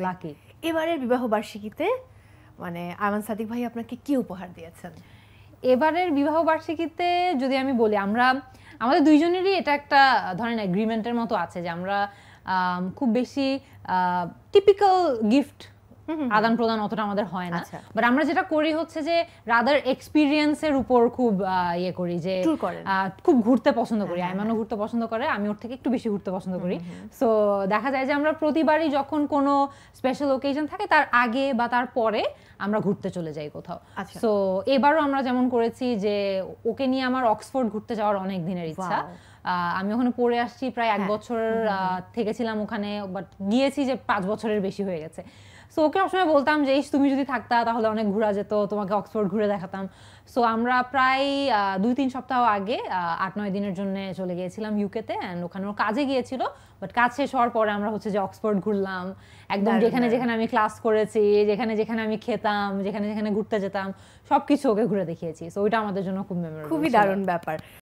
Lucky. এবারের বিবাহ বার্ষিকীতে মানে আয়মান সাদিক ভাই আপনাকে কি উপহার দিয়েছেন? এবারের বিবাহ বার্ষিকীতে যদি আমি বলি, আমাদের দুইজনেরই এটা একটা ধরেন এগ্রিমেন্টের মতো আছে যে আমরা খুব বেশি টিপিক্যাল গিফট আদান প্রদান অতটা আমাদের হয় না, বাট আমরা যেটা করি হচ্ছে যে রাদার এক্সপিরিয়েন্সের উপর খুব ইয়ে করি, যে খুব ঘুরতে পছন্দ করি। আয়মানও ঘুরতে পছন্দ করে, আমি ওর থেকে একটু বেশি ঘুরতে পছন্দ করি। সো দেখা যায় যে আমরা প্রতিবারই যখন কোনো স্পেশাল ওকেশন থাকে তার আগে বা তার পরে আমরা ঘুরতে চলে যাই কোথাও। সো এবারও আমরা যেমন করেছি যে ওকে নিয়ে আমার অক্সফোর্ড ঘুরতে যাওয়ার অনেক দিনের ইচ্ছা। আমি ওখানে পড়ে আসছি প্রায় 1 বছর থেকেছিলাম ওখানে, বাট গিয়েছি যে 5 বছরের বেশি হয়ে গেছে। সো ওকে সবসময় বলতাম যে তুমি যদি থাকতা তাহলে অনেক ঘোরা যেত, তোমাকে অক্সফোর্ড ঘুরে দেখাতাম। সো আমরা প্রায় 2-3 সপ্তাহ আগে 8-9 দিনের জন্য চলে গিয়েছিলাম ইউকেতে, অ্যান্ড ওখানে ওর কাজে গিয়েছিল, বাট কাজ শেষ হওয়ার পরে আমরা হচ্ছে যে অক্সফোর্ড ঘুরলাম একদম, যেখানে যেখানে আমি ক্লাস করেছি, যেখানে যেখানে আমি খেতাম, যেখানে যেখানে ঘুরতে যেতাম, সবকিছু ওকে ঘুরে দেখিয়েছি। সো ওইটা আমাদের জন্য খুব মেমোরেবল, খুবই দারুণ ব্যাপার।